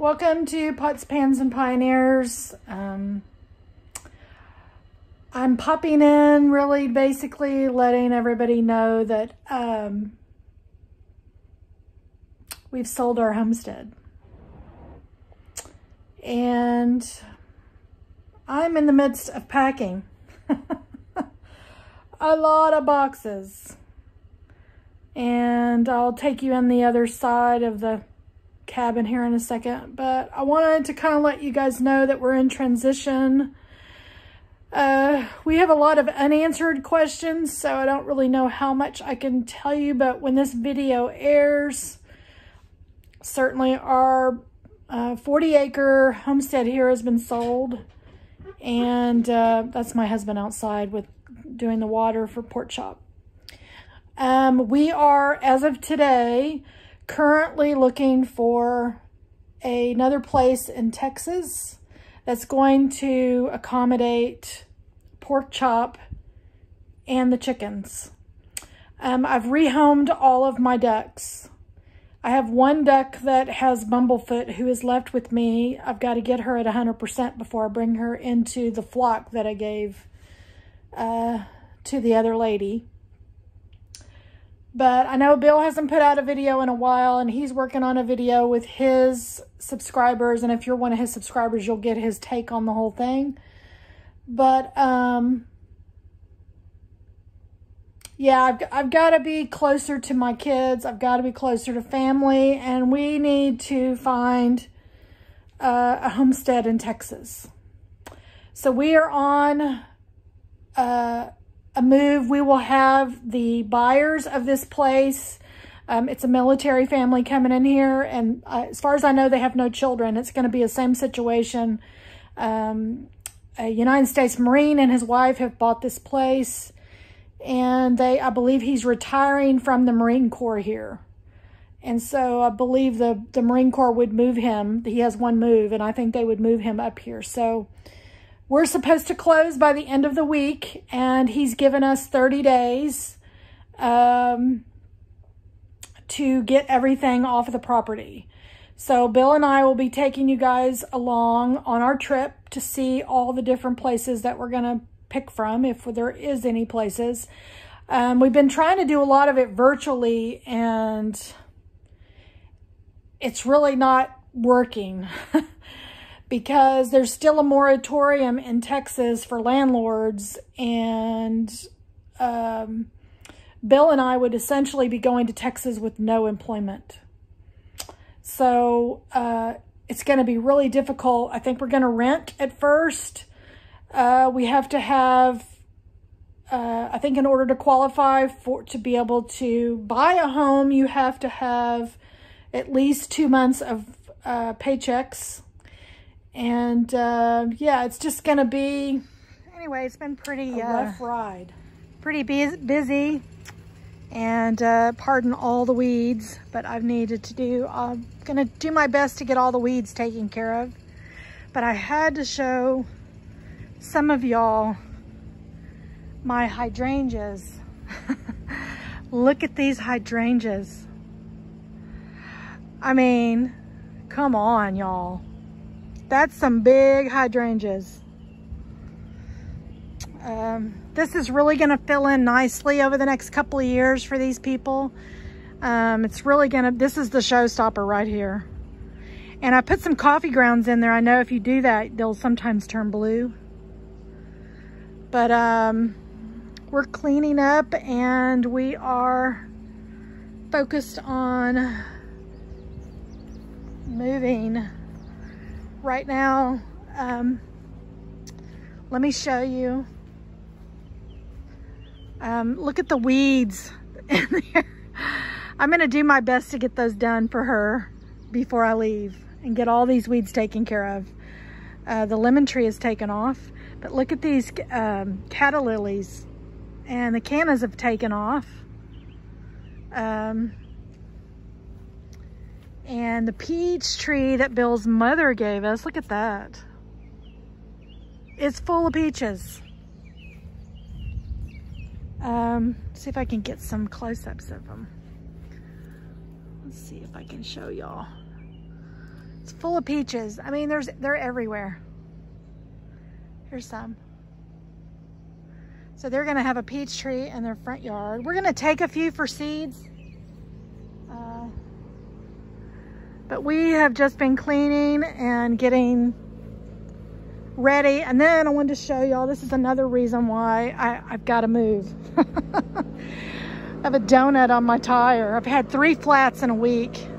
Welcome to Pots, Pans, and Pioneers. I'm popping in, really basically letting everybody know that we've sold our homestead. And I'm in the midst of packing a lot of boxes. And I'll take you in the other side of the cabin here in a second, but I wanted to kind of let you guys know that we're in transition. We have a lot of unanswered questions, so I don't really know how much I can tell you, but when this video airs, certainly our 40-acre homestead here has been sold, and that's my husband outside with doing the water for Pork Chop. We are, as of today, currently looking for another place in Texas that's going to accommodate Pork Chop and the chickens. I've rehomed all of my ducks. I have one duck that has Bumblefoot who is left with me. I've got to get her at 100% before I bring her into the flock that I gave to the other lady. But I know Bill hasn't put out a video in a while, and he's working on a video with his subscribers. And if you're one of his subscribers, you'll get his take on the whole thing. But, yeah, I've got to be closer to my kids. I've got to be closer to family. And we need to find a homestead in Texas. So we are on a move. We will have the buyers of this place. It's a military family coming in here, and as far as I know, they have no children. It's going to be the same situation. A United States Marine and his wife have bought this place, and I believe he's retiring from the Marine Corps here. And so I believe the Marine Corps would move him. He has one move, and I think they would move him up here. So we're supposed to close by the end of the week, and he's given us 30 days to get everything off of the property. So Bill and I will be taking you guys along on our trip to see all the different places that we're going to pick from, if there is any places. We've been trying to do a lot of it virtually, and it's really not working. Because there's still a moratorium in Texas for landlords, and Bill and I would essentially be going to Texas with no employment. So it's going to be really difficult. I think we're going to rent at first. We have to have, I think in order to qualify to be able to buy a home, you have to have at least 2 months of paychecks. And, yeah, it's just going to be, anyway, it's been pretty a rough ride. Pretty busy, and pardon all the weeds, but I'm going to do my best to get all the weeds taken care of. But I had to show some of y'all my hydrangeas. Look at these hydrangeas. I mean, come on, y'all. That's some big hydrangeas. This is really going to fill in nicely over the next couple of years for these people. It's really going to, this is the showstopper right here. And I put some coffee grounds in there. I know if you do that, they'll sometimes turn blue. But we're cleaning up, and we are focused on moving. Right now, let me show you. Look at the weeds in there. I'm going to do my best to get those done for her before I leave and get all these weeds taken care of. The lemon tree is taken off, but look at these calla lilies, and the cannas have taken off. And the peach tree that Bill's mother gave us, look at that. It's full of peaches. See if I can get some close-ups of them. Let's see if I can show y'all. It's full of peaches. I mean, they're everywhere. Here's some. So they're gonna have a peach tree in their front yard. We're gonna take a few for seeds. But we have just been cleaning and getting ready. And then I wanted to show y'all, this is another reason why I've got to move. I have a donut on my tire. I've had 3 flats in a week.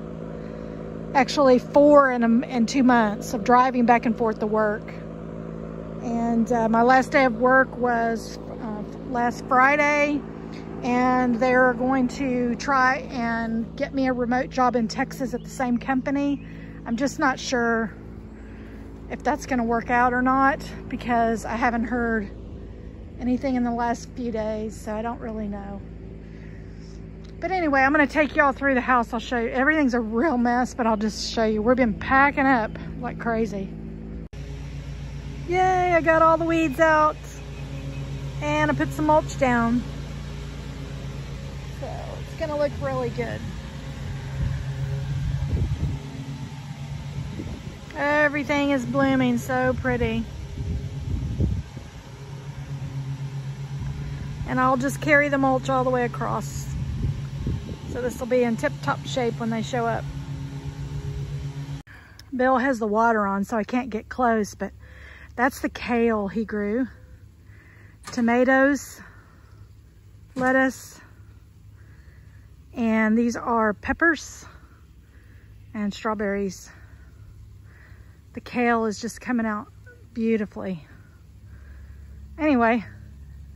Actually 4 in 2 months of driving back and forth to work. And my last day of work was last Friday. And they're going to try and get me a remote job in Texas at the same company. I'm just not sure if that's going to work out or not, because I haven't heard anything in the last few days, so I don't really know. But anyway, I'm going to take y'all through the house. I'll show you. Everything's a real mess, but I'll just show you. We've been packing up like crazy. Yay, I got all the weeds out. And I put some mulch down. So it's gonna look really good. Everything is blooming so pretty. And I'll just carry the mulch all the way across. So this will be in tip-top shape when they show up. Bill has the water on, so I can't get close, but that's the kale he grew. Tomatoes, lettuce, and these are peppers and strawberries. The kale is just coming out beautifully. Anyway,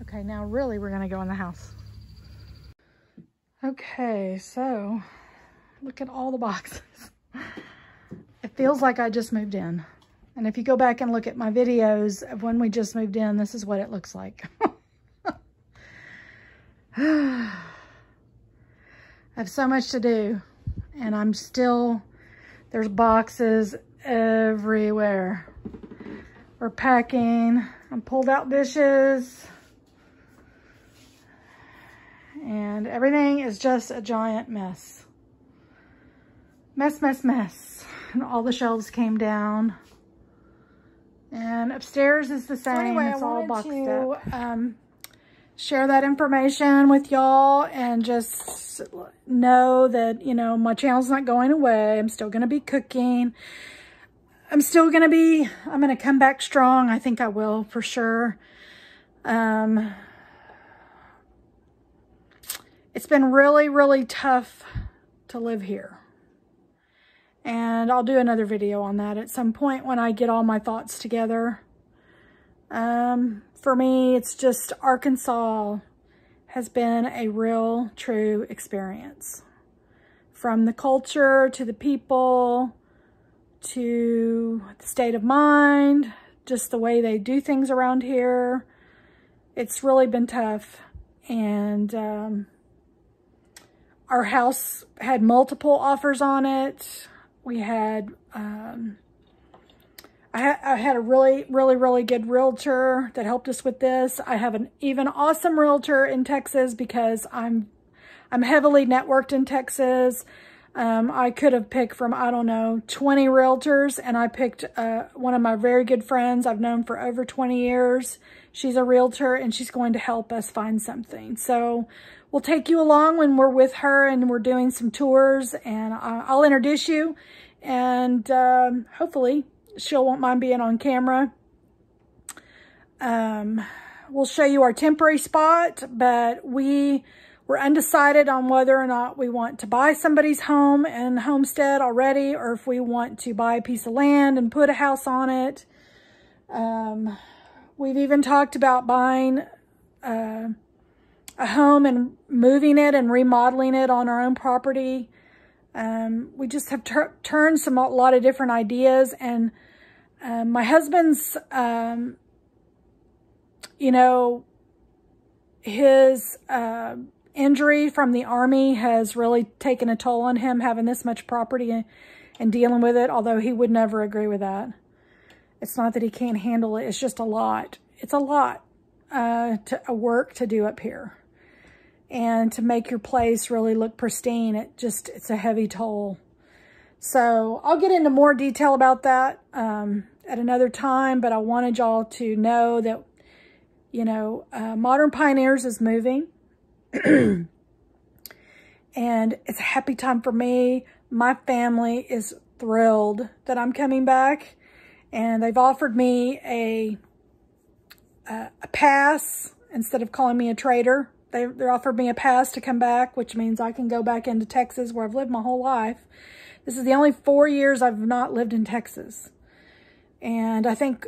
okay, now really we're gonna go in the house. Okay, so look at all the boxes. It feels like I just moved in. And if you go back and look at my videos of when we just moved in, this is what it looks like. I have so much to do, and I'm still, there's boxes everywhere. We're packing. I pulled out dishes, and everything is just a giant mess. Mess, mess, mess. And all the shelves came down. And upstairs is the same. So anyway, it's all boxed up. Share that information with y'all, and just know that, you know, my channel's not going away. I'm still going to be cooking. I'm going to come back strong. I think I will for sure. It's been really, really tough to live here. And I'll do another video on that at some point when I get all my thoughts together. For me, it's just Arkansas has been a real, true experience. From the culture, to the people, to the state of mind, just the way they do things around here. It's really been tough. And our house had multiple offers on it. We had, I had a really, really, really good realtor that helped us with this. I have an even awesome realtor in Texas because I'm heavily networked in Texas. I could have picked from, I don't know, 20 realtors, and I picked one of my very good friends I've known for over 20 years. She's a realtor, and she's going to help us find something. So we'll take you along when we're with her and we're doing some tours, and I'll introduce you, and hopefully she won't mind being on camera. We'll show you our temporary spot, but we're undecided on whether or not we want to buy somebody's home and homestead already, or if we want to buy a piece of land and put a house on it. We've even talked about buying a home and moving it and remodeling it on our own property. We just have turned a lot of different ideas, and my husband's, you know, his injury from the Army has really taken a toll on him, having this much property and dealing with it, although he would never agree with that. It's not that he can't handle it. It's just a lot. It's a lot work to do up here. And to make your place really look pristine, it's a heavy toll So I'll get into more detail about that at another time, but I wanted y'all to know that, you know, Modern Pioneers is moving. And it's a happy time for me. My family is thrilled that I'm coming back, and they've offered me a pass instead of calling me a traitor. They offered me a pass to come back, which means I can go back into Texas where I've lived my whole life. This is the only 4 years I've not lived in Texas. And I think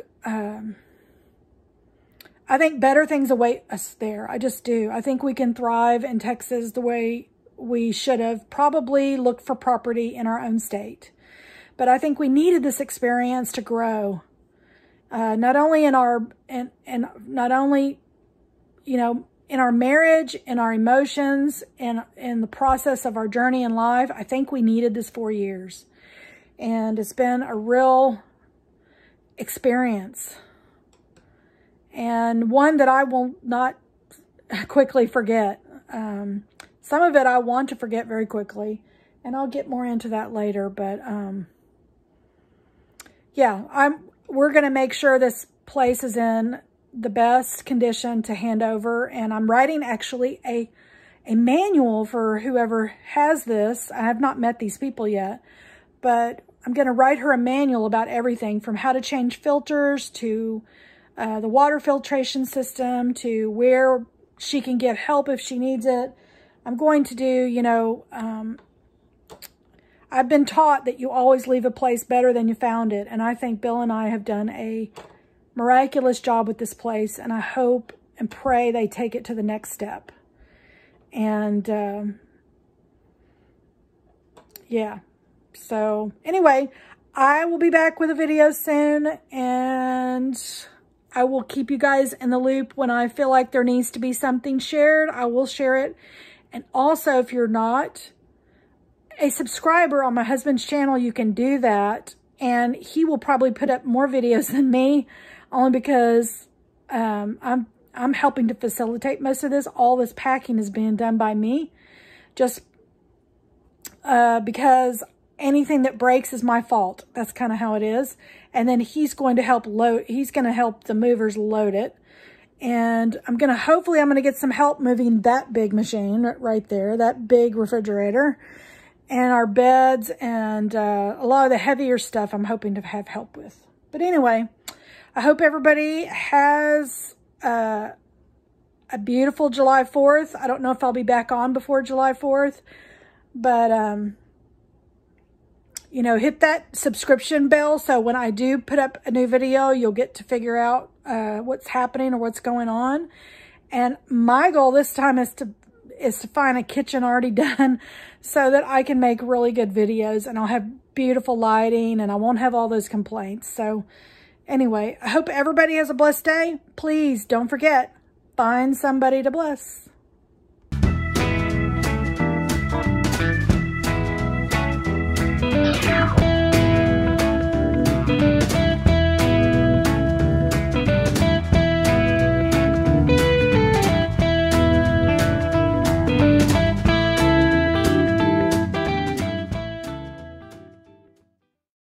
better things await us there. I just do. I think we can thrive in Texas the way we should have probably looked for property in our own state. But I think we needed this experience to grow. Not only in our, not only, you know, in our marriage, in our emotions, and in the process of our journey in life. I think we needed this 4 years. And it's been a real experience. And one that I will not quickly forget. Some of it I want to forget very quickly. And I'll get more into that later. But yeah, we're going to make sure this place is in the best condition to hand over. And I'm writing actually a manual for whoever has this. I have not met these people yet, but I'm going to write her a manual about everything from how to change filters to the water filtration system to where she can get help if she needs it. I'm going to do, you know, I've been taught that you always leave a place better than you found it. And I think Bill and I have done a miraculous job with this place. And I hope and pray they take it to the next step. And yeah. So anyway, I will be back with a video soon. And I will keep you guys in the loop when I feel like there needs to be something shared. I will share it. And also, if you're not a subscriber on my husband's channel, you can do that. And he will probably put up more videos than me, only because I'm helping to facilitate most of this. All this packing is being done by me, just because anything that breaks is my fault. That's kind of how it is. And then he's going to help load. He's going to help the movers load it. And hopefully I'm going to get some help moving that big machine right there, that big refrigerator, and our beds and a lot of the heavier stuff I'm hoping to have help with. But anyway, I hope everybody has a beautiful July 4th. I don't know if I'll be back on before July 4th, but you know, hit that subscription bell so when I do put up a new video, you'll get to figure out what's happening or what's going on. And my goal this time is to find a kitchen already done so that I can make really good videos and I'll have beautiful lighting and I won't have all those complaints. So anyway, I hope everybody has a blessed day. Please don't forget, find somebody to bless.